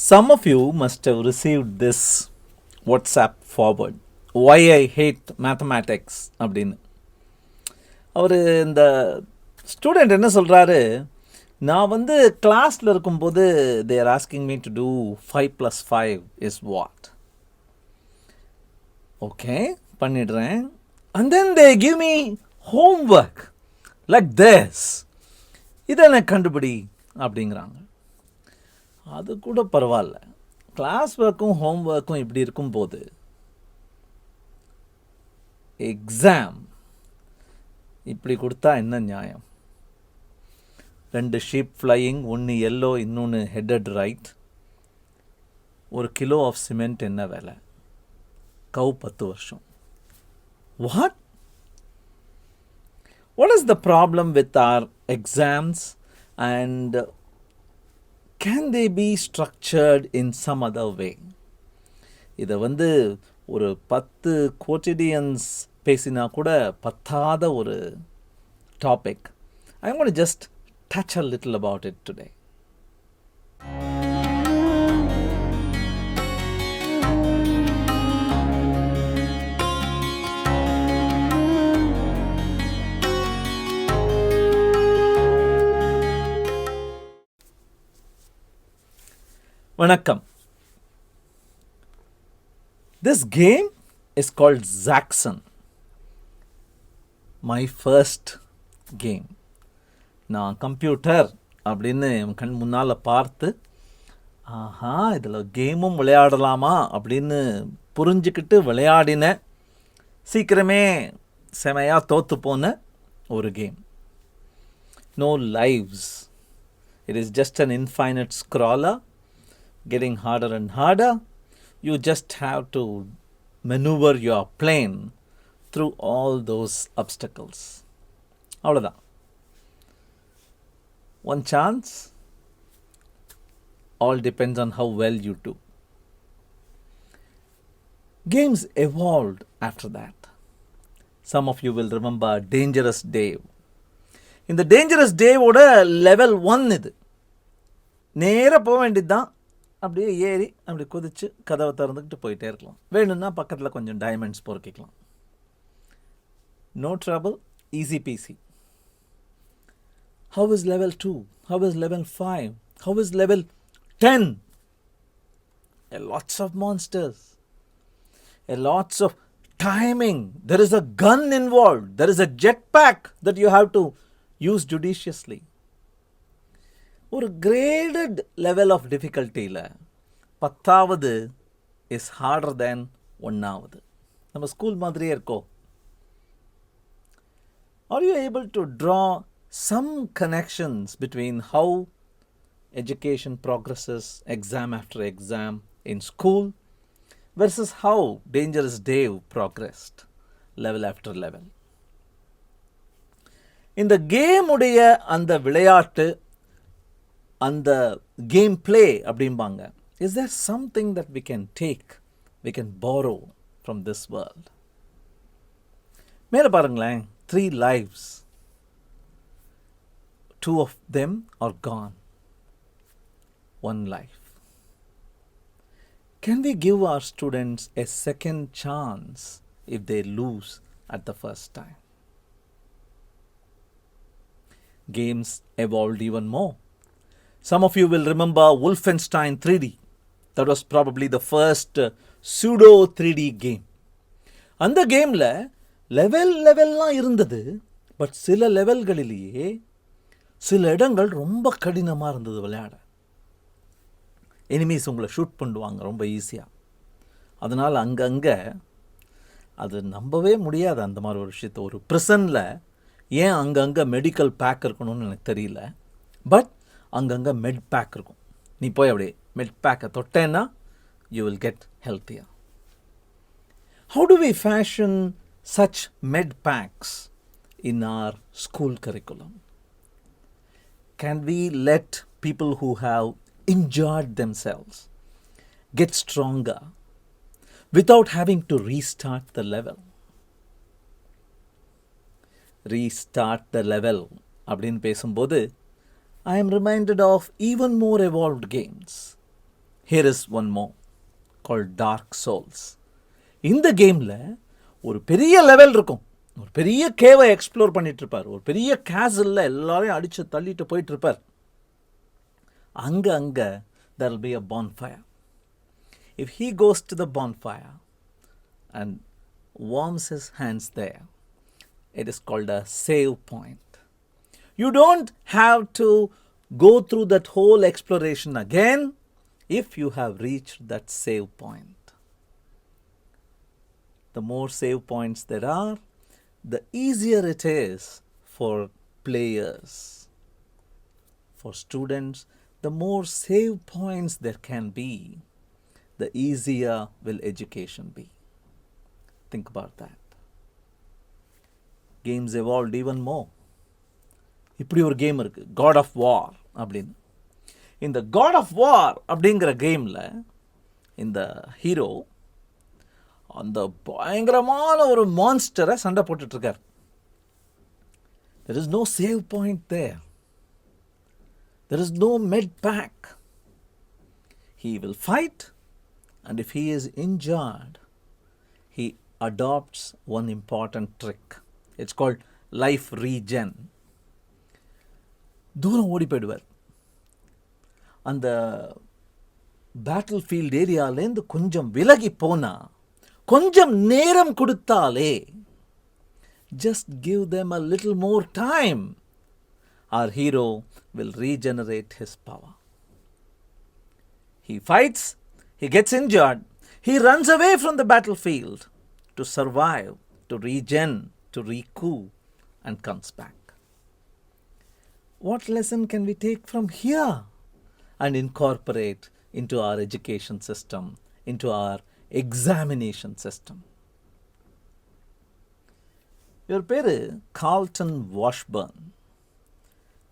Some of you must have received this WhatsApp forward. Why I hate mathematics அப்படின்னு அவர் இந்த student என்ன சொல்கிறாரு, நான் வந்து கிளாஸில் இருக்கும்போது they are asking me to do 5 plus 5 is what? Okay, பண்ணிடுறேன். And then they give me homework like this. இதை எனக்கு கண்டுபிடி அப்படிங்கிறாங்க. அது கூட பரவாயில்ல, கிளாஸ் ஒர்க்கும் ஹோம் ஒர்க்கும் இப்படி இருக்கும்போது எக்ஸாம் இப்படி கொடுத்தா என்ன நியாயம்? 2 ஷீப் ஃப்ளையிங், ஒன்று எல்லோ இன்னொன்று headed right. 1 kilo of cement என்ன வேலை? கவு 10 வருஷம். What is the problem with our exams and can they be structured in some other way? இதை வந்து ஒரு 10 quotidians பேசினா கூட பத்தாத ஒரு topic. I'm going to just touch a little about it today. வணக்கம். This game is called Zaxxon. My first game. நான் computer அப்படின்னு என் கண் முன்னால் பார்த்து, ஆஹா இதில் கேமும் விளையாடலாமா அப்படின்னு புரிஞ்சுக்கிட்டு விளையாடின, சீக்கிரமே செமையாக தோற்று போன ஒரு game. No lives. It is just an infinite scroller. Getting harder and harder. You just have to maneuver your plane through all those obstacles. அவ்வளோதான். One chance. All depends on how well you do. Games evolved after that. Some of you will remember Dangerous Dave. இந்த Dangerous Dave ஓட level 1 இது. நேராக போக வேண்டியது தான். அப்படியே ஏறி அப்படி குதிச்சு கதவை திறந்துக்கிட்டு போயிட்டே இருக்கலாம். வேணும்னா பக்கத்தில் கொஞ்சம் டைமண்ட்ஸ் பொறுக்கிக்கலாம். No trouble, easy peasy. How is level 2? How is level 5? How is level 10? Lots of monsters, lots of timing. There is a gun involved. There is a jetpack that you have to use judiciously. ஒரு graded level of டிஃபிகல்ட்டியில் 10வது is harder than 1வது. நம்ம school மாதிரியே இருக்கோ? Are you able to draw some connections between how education progresses exam after exam in school versus how dangerous Dave progressed level after level? இந்த கேமுடைய அந்த விளையாட்டு, அந்த கேம் பிளே அப்படிம்பாங்க. Is there something that we can take, we can borrow from this world? மேலே பாருங்களேன், 3 lives. 2 of them are gone. 1 life. Can we give our students a second chance if they lose at the first time? Games evolved even more. Some of you will remember Wolfenstein 3D. That was probably the first pseudo 3D game. அந்த கேமில் லெவல்லாம் இருந்தது. But சில லெவல்களிலேயே சில இடங்கள் ரொம்ப கடினமாக இருந்தது விளையாட. எனிமீஸ் உங்களை ஷூட் பண்ணுவாங்க ரொம்ப ஈஸியாக. அதனால் அங்கங்கே அது நம்பவே முடியாது அந்த மாதிரி ஒரு விஷயத்தை. ஒரு ப்ரிசனில் ஏன் அங்கங்கே மெடிக்கல் பேக் இருக்கணும்னு எனக்கு தெரியல. பட் அங்கங்கே மெட் பேக் இருக்கும். நீ போய் அப்படியே மெட் பேக்கை தொட்டேன்னா you will get healthier. How do we fashion such med packs in our school curriculum? Can we let people who have enjoyed themselves get stronger without having to restart the level? Restart the level அப்படின்னு பேசும்போது I am reminded of even more evolved games. Here is one more called Dark Souls. இந்த கேமில் ஒரு பெரிய level இருக்கும், ஒரு பெரிய கேவை explore பண்ணிட்டு இருப்பார், ஒரு பெரிய கேசலில் எல்லாரையும் அடித்து தள்ளிட்டு போயிட்டு இருப்பார். அங்கே there will be a bonfire. If he goes to the bonfire and warms his hands there, it is called a save point. You don't have to go through that whole exploration again if you have reached that save point. The more save points there are, the easier it is for players. For students, the more save points there can be, the easier will education be. Think about that. Games evolved even more. இப்படி ஒரு game இருக்குது, God of War அப்படின்னு. இந்த God of War அப்படிங்கிற கேமில் இந்த hero அந்த பயங்கரமான ஒரு மான்ஸ்டரை சண்டை போட்டுட்ருக்கார். There is no save point there. There is no med pack. He will fight, and if he is injured, he adopts one important trick. It's called life regen. தூரம் ஓடி போயிடுவார். அந்த பேட்டில் ஃபீல்ட் ஏரியாலேருந்து கொஞ்சம் விலகி போனால், கொஞ்சம் நேரம் கொடுத்தாலே, just give them a little more time, our hero will regenerate his power. He fights, he gets injured, he runs away from the battlefield to survive, to regen, to recoup, and comes back. What lesson can we take from here and incorporate into our education system, into our examination system? இவர் பேர் Carlton Washburn.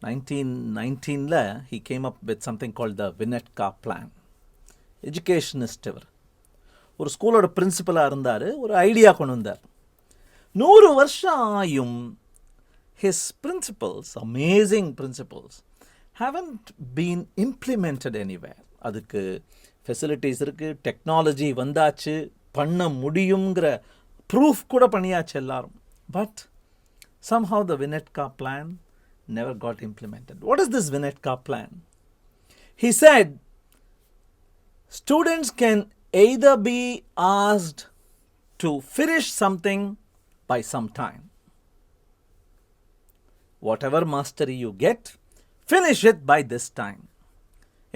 1919 he came up with something called the Winnetka Plan. Educationist இவர். ஒரு ஸ்கூலோட பிரின்சிபலாக இருந்தார், ஒரு idea கொண்டு வந்தார். 100 வருஷம் ஆயும் his principles, amazing principles, haven't been implemented anywhere. அதுக்கு ஃபெசிலிட்டிஸ் இருக்குது, டெக்னாலஜி வந்தாச்சு, பண்ண முடியுங்கிற ப்ரூஃப் கூட பண்ணியாச்சு எல்லாரும். But somehow the Winnetka Plan never got implemented. What is this Winnetka Plan? He said students can either be asked to finish something by some time. Whatever mastery you get, finish it by this time.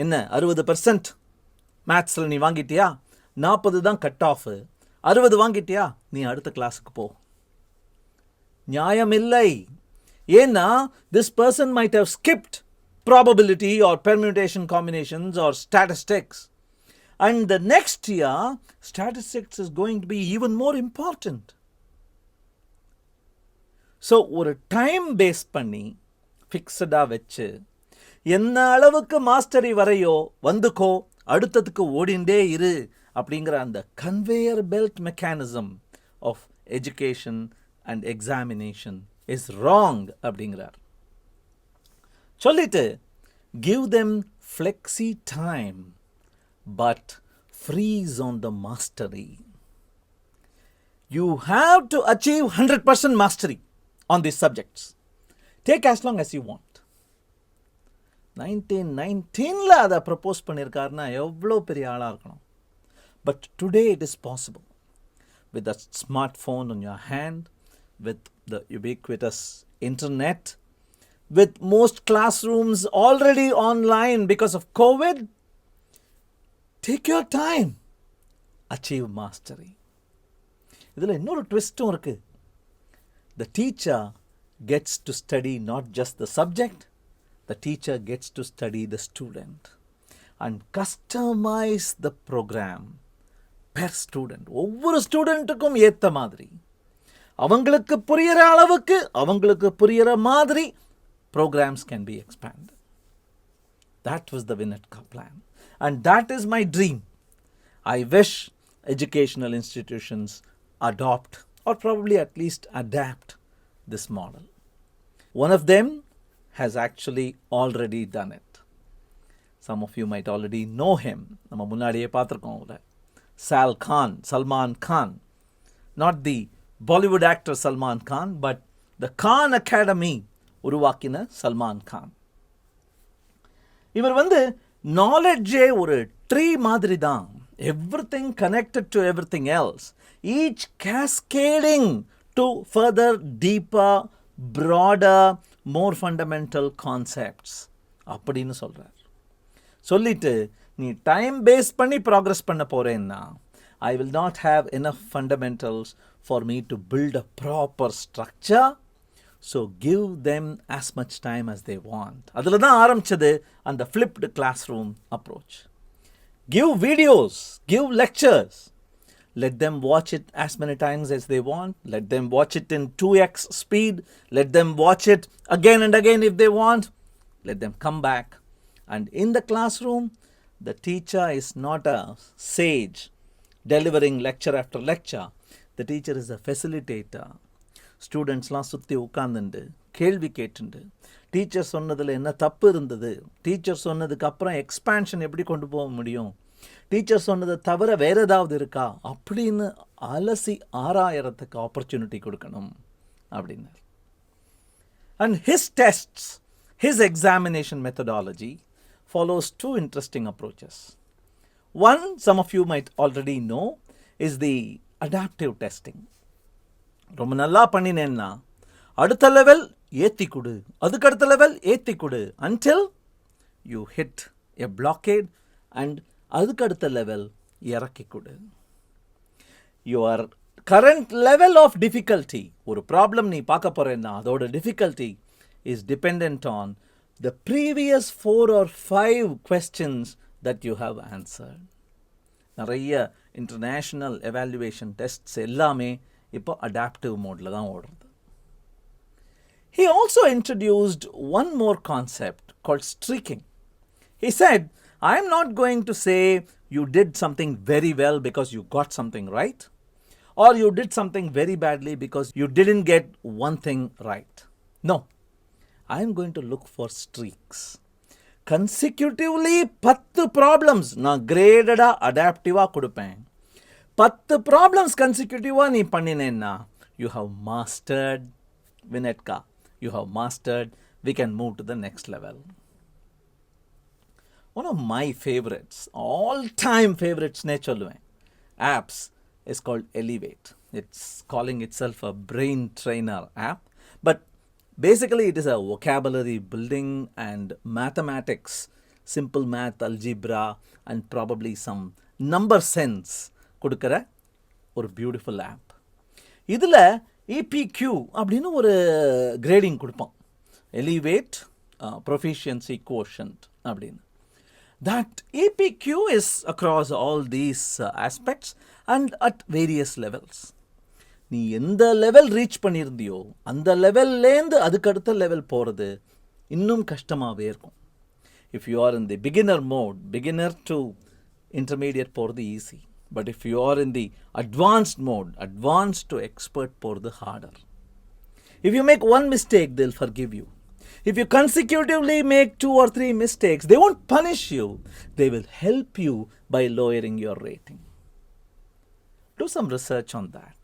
என்ன 60% மேத்ஸில் நீ வாங்கிட்டியா, 40 தான் cut off, 60 வாங்கிட்டியா, நீ அடுத்த கிளாஸுக்கு போ. நியாயம் இல்லை. ஏன்னா this person might have skipped probability or permutation combinations or statistics, and the next year statistics is going to be even more important. So ஒரு டைம் பேஸ் பண்ணி ஃபிக்ஸடாக வச்சு என்ன அளவுக்கு மாஸ்டரி வரையோ வந்துக்கோ, அடுத்ததுக்கு ஓடிண்டே இரு அப்படிங்கிற அந்த conveyor belt mechanism of education and examination is wrong அப்படிங்கிறார். சொல்லிட்டு give them flexi time but freeze on the mastery. You have to achieve 100% mastery on these subjects. Take as long as you want. 1919 அதை propose பண்ணியிருக்காருன்னா எவ்வளோ பெரிய ஆளாக இருக்கணும். But today it is possible with a smartphone on your hand, with the ubiquitous internet, with most classrooms already online because of COVID. Take your time. Achieve mastery. இதில் இன்னொரு ட்விஸ்ட்டும் இருக்குது. The teacher gets to study not just the subject, the teacher gets to study the student and customize the program per student. ஒவ்வொரு ஸ்டூடெண்ட்டுக்கும் ஏற்ற மாதிரி, அவங்களுக்கு புரிகிற அளவுக்கு, அவங்களுக்கு புரிகிற மாதிரி programs can be expanded. That was the Winnetka Plan. And that is my dream. I wish educational institutions adopt or probably at least adapt this model. One of them has actually already done it. Some of you might already know him. நம்ம முன்னாடியே பார்த்துருக்கோம் அவரை. Salman Khan. Not the Bollywood actor Salman Khan, but the Khan Academy உருவாக்கின Salman Khan. இவர் knowledge ஒரு tree மாதிரி தான். Everything connected to everything else. Each cascading to further, deeper, broader, more fundamental concepts. அப்படின்னு சொல்றார். சொல்லிட்டு நீ டைம் பேஸ் பண்ணி ப்ராக்ரஸ் பண்ண போறேன்னா I will not have enough fundamentals for me to build a proper structure. So give them as much time as they want. அதில் தான் ஆரம்பிச்சது அந்த flipped classroom approach. Give videos, give lectures. Let them watch it as many times as they want. Let them watch it in 2x speed. Let them watch it again and again if they want. Let them come back. And in the classroom, the teacher is not a sage delivering lecture after lecture. The teacher is a facilitator. ஸ்டூடெண்ட்ஸ்லாம் சுற்றி உட்காந்துண்டு கேள்வி கேட்டுண்டு teacher சொன்னதில் என்ன தப்பு இருந்தது, teacher சொன்னதுக்கு அப்புறம் expansion எப்படி கொண்டு போக முடியும், டீச்சர் சொன்னதை தவிர வேறு ஏதாவது இருக்கா அப்படின்னு அலசி ஆராயறதுக்கு ஆப்பர்ச்சுனிட்டி கொடுக்கணும் அப்படின்னார். And his tests, his examination methodology follows two interesting approaches. One, some of you might already know, is the adaptive testing. ரொம்ப நல்லா பண்ணினேன்னா அடுத்த லெவல் ஏற்றி கொடு, அதுக்கு அடுத்த லெவல் ஏற்றி கொடு until you hit a blockade and அதுக்கு அடுத்த லெவல் இறக்கி கொடு. Your current level of difficulty, ஒரு ப்ராப்ளம் நீ பார்க்க போறேன்னா அதோட difficulty is dependent on the previous 4 or 5 questions that you have answered. நிறைய இன்டர்நேஷ்னல் எவாலுவேஷன் டெஸ்ட்ஸ் எல்லாமே இப்போ அடாப்டிவ் மோடில் தான் ஓடுறது. He also introduced one more concept called streaking. He said, I am not going to say you did something very well because you got something right, or you did something very badly because you didn't get one thing right. No, I am going to look for streaks. Consecutively 10 problems நான் கிரேடடாக அடாப்டிவாக கொடுப்பேன். 10 problems consecutively நீ பண்ணினேன்னா you have mastered Winnetka. You have mastered. We can move to the next level. One of my favorites, all-time favorites ne சொல்லுவேன், apps is called Elevate. It's calling itself a brain trainer app, but basically it is a vocabulary building and mathematics, simple math, algebra, and probably some number sense கொடுக்கிற ஒரு beautiful app. இதில் EPQ அப்படின்னு ஒரு grading கொடுப்போம், elevate proficiency quotient அப்படின்னு. That EPQ is across all these aspects and at various levels. நீ எந்த level reach பண்ணியிருந்தியோ அந்த லெவல்லேருந்து அதுக்கு அடுத்த லெவல் போகிறது இன்னும் கஷ்டமாகவே இருக்கும். If you are in the beginner mode, beginner to intermediate போகிறது easy. But if you are in the advanced mode, advanced to expert போகிறது harder. If you make one mistake, they'll forgive you. If you consecutively make 2 or 3 mistakes, they won't punish you. They will help you by lowering your rating. Do some research on that.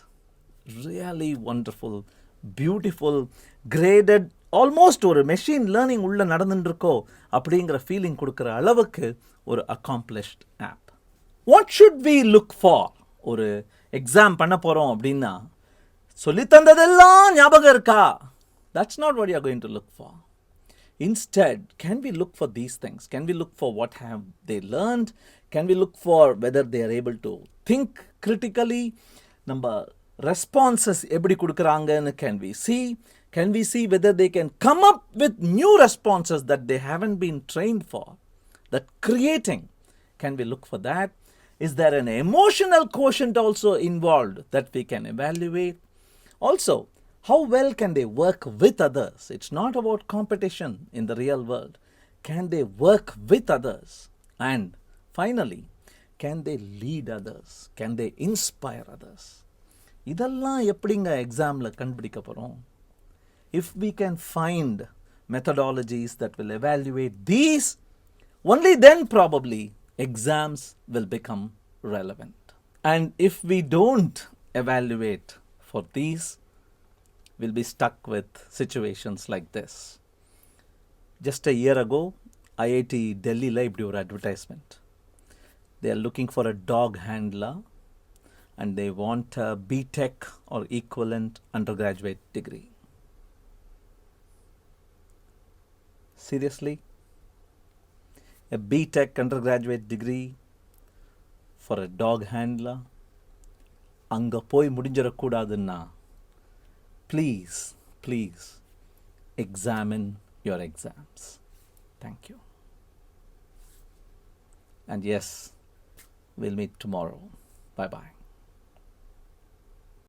Really wonderful, beautiful, graded, almost ஒரு machine learning உள்ள நடந்துருக்கோ அப்படிங்கிற feeling கொடுக்குற அளவுக்கு ஒரு accomplished app. What should we look for? ஒரு exam பண்ண போகிறோம் அப்படின்னா சொல்லித்தந்ததெல்லாம் ஞாபகம் இருக்கா? That's not what you are going to look for. Instead, can we look for these things? Can we look for what have they learned? Can we look for whether they are able to think critically? நம்ம responses எப்படி கொடுக்குறாங்கன்னு can we see? Can we see whether they can come up with new responses that they haven't been trained for? That creating, can we look for that? Is there an emotional quotient also involved that we can evaluate? Also, how well can they work with others? It's not about competition in the real world. Can they work with others? And finally, can they lead others? Can they inspire others? இதெல்லாம் எப்படிங்க எக்ஸாமில் கண்டுபிடிக்க போகிறோம்? If we can find methodologies that will evaluate these, only then probably exams will become relevant. And if we don't evaluate for these, we'll be stuck with situations like this. Just a year ago, IIT Delhi la ipdi oru advertisement. They are looking for a dog handler and they want a B.Tech or equivalent undergraduate degree. Seriously? A B.Tech undergraduate degree for a dog handler? Anga poi mudinjirakoodadunna, please examine your exams. Thank you. And yes, we'll meet tomorrow. Bye-bye.